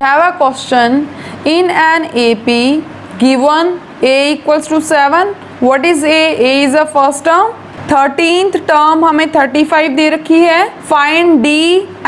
Have a question in an AP given a equals to 7. What is A? A is the first term. 13th term हमें 35 दे रखी है. Find D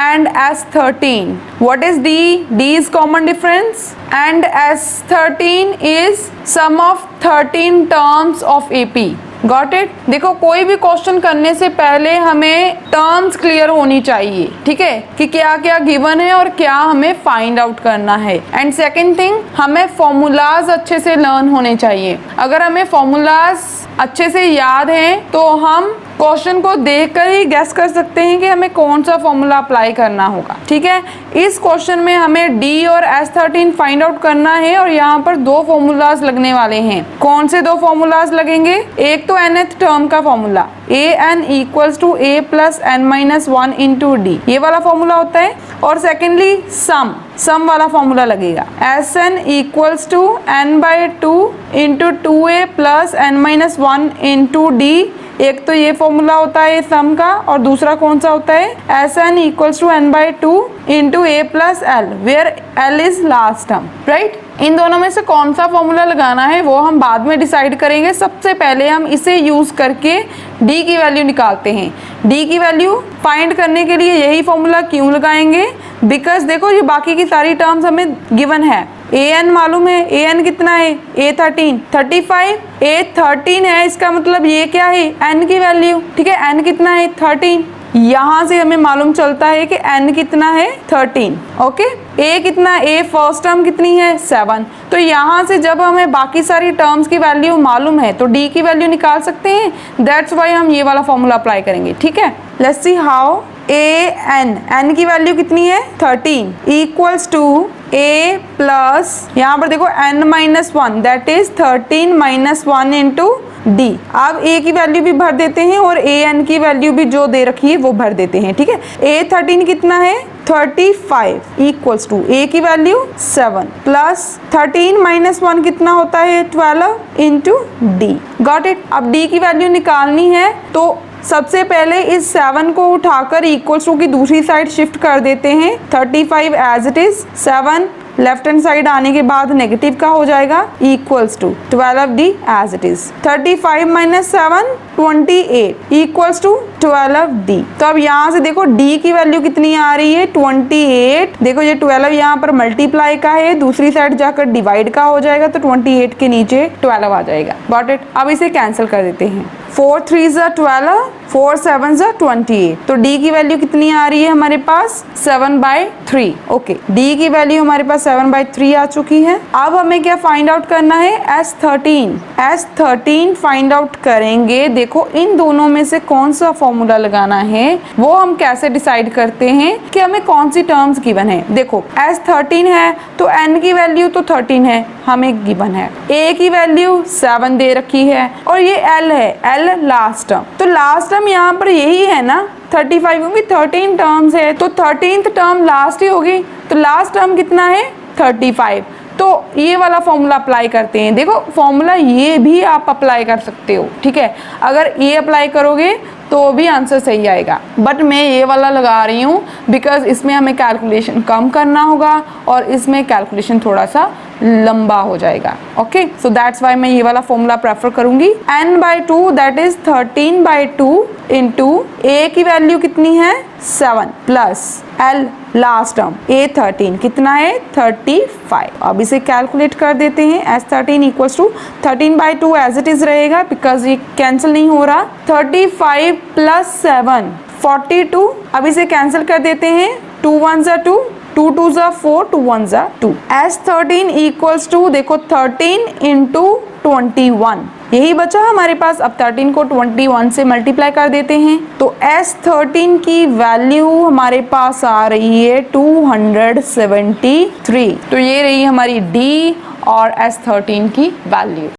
and S13. What is D? D is common difference and S13 is sum of 13 terms of AP. Got it. देखो कोई भी question करने से पहले हमें टर्म्स क्लियर होनी चाहिए, ठीक है, कि क्या क्या गिवन है और क्या हमें फाइंड आउट करना है. एंड सेकंड थिंग, हमें फॉर्मूलाज अच्छे से लर्न होने चाहिए. अगर हमें फॉर्मूलाज अच्छे से याद हैं तो हम क्वेश्चन को देखकर ही गेस कर सकते हैं कि हमें कौन सा फॉर्मूला अप्लाई करना होगा. ठीक है, इस क्वेश्चन में हमें डी और S13 फाइंड आउट करना है और यहाँ पर दो फॉर्मूलाज लगने वाले हैं. कौन से दो फॉर्मूलाज लगेंगे? एक तो nth टर्म का formula an equals to a plus n-1 into d, ये वाला फॉर्मूला होता है. और सेकेंडली सम वाला फॉर्मूला लगेगा Sn इक्वल्स टू n/2 इंटू 2a plus n-1 into d. एक तो ये फॉर्मूला होता है सम का और दूसरा कौन सा होता है? Sn equals to n/2 into a plus l, where l is last term, right. इन दोनों में से कौन सा फॉर्मूला लगाना है वो हम बाद में डिसाइड करेंगे. सबसे पहले हम इसे यूज करके d की वैल्यू निकालते हैं. d की वैल्यू फाइंड करने के लिए यही फॉर्मूला क्यों लगाएंगे? बिकॉज देखो ये बाकी की सारी टर्म्स हमें गिवन है. an मालूम है, an कितना है? a13 35, a13 है, इसका मतलब ये क्या है? n की वैल्यू, ठीक है. n कितना है? 13. यहाँ से हमें मालूम चलता है कि n कितना है? 13. ओके. a कितना? a फर्स्ट टर्म कितनी है? 7. तो यहाँ से जब हमें बाकी सारी टर्म्स की वैल्यू मालूम है तो d की वैल्यू निकाल सकते हैं. दैट्स वाई हम ये वाला फॉर्मूला अप्लाई करेंगे. ठीक है, लेट्स सी हाउ. n की वैल्यू कितनी है? 13 इक्वल्स टू a प्लस यहाँ पर देखो n-1 that is 13-1 into D. अब a की वैल्यू भी भर देते हैं और an की वैल्यू भी जो दे रखी है वो भर देते हैं. ठीक है, a13 कितना है? 35 इक्वल्स टू a की वैल्यू 7 प्लस 13-1 कितना होता है? 12 इंटू डी. Got it. अब d की वैल्यू निकालनी है तो सबसे पहले इस 7 को उठाकर इक्वल्स टू की दूसरी साइड शिफ्ट कर देते हैं. 35 as it is, 7 left hand side आने के बाद नेगेटिव का हो जाएगा equals to 12d as it is. 35 minus 7 28 equals to 12d. तो अब यहाँ से देखो d की वैल्यू कितनी आ रही है? 28. देखो ये 12 यहाँ पर मल्टीप्लाई का है, दूसरी साइड जाकर डिवाइड का हो जाएगा तो 28 के नीचे 12 आ जाएगा. Got it. अब इसे कैंसिल कर देते हैं. 4 3 12, 4 7 28. तो d की वैल्यू कितनी आ रही है हमारे पास? 7/3. ओके, d की वैल्यू हमारे पास 7/3 आ चुकी है. अब हमें क्या फाइंड आउट करना है? S13 फाइंड आउट करेंगे. देखो इन दोनों में से कौन सा फॉर्मूला लगाना है वो हम कैसे डिसाइड करते हैं कि हमें कौन सी टर्म्स गिवन है. देखो S13 है तो n की वैल्यू तो 13 है, हमें गिवन है. a की वैल्यू 7 दे रखी है और ये l है, l लास्ट टर्म. तो लास्ट टर्म यहाँ पर यही है ना 35, क्योंकि 13 टर्म्स है तो 13th टर्म लास्ट ही होगी. तो लास्ट टर्म कितना है? 35. तो ये वाला फॉर्मूला अप्लाई करते हैं. देखो फॉर्मूला ये भी आप अप्लाई कर सकते हो. ठीक है, अगर ये अप्लाई करोगे तो भी आंसर सही आएगा. बट मैं ये वाला लगा रही हूँ बिकॉज इसमें हमें कैलकुलेशन कम करना होगा और इसमें कैलकुलेशन थोड़ा सा लंबा हो जाएगा. ओके, सो दैट्स वाई मैं ये वाला फॉर्मूला प्रेफर करूंगी. n/2 that is 13/2 into a की वैल्यू कितनी है? 7 plus l last term a13 कितना है? 35. अब इसे कैलकुलेट कर देते हैं. S13 equals to 13/2 as it is रहेगा बिकॉज ये कैंसिल नहीं हो रहा. 35 प्लस 7 42. अब इसे कैंसिल कर देते हैं. 2 1 2, 2 2 4, 2 1 2. S13 इक्वल्स टू देखो 13 इंटू 21, यही बचा हमारे पास. अब 13 को 21 से मल्टीप्लाई कर देते हैं तो S13 की वैल्यू हमारे पास आ रही है 273. तो ये रही हमारी D और S13 की वैल्यू.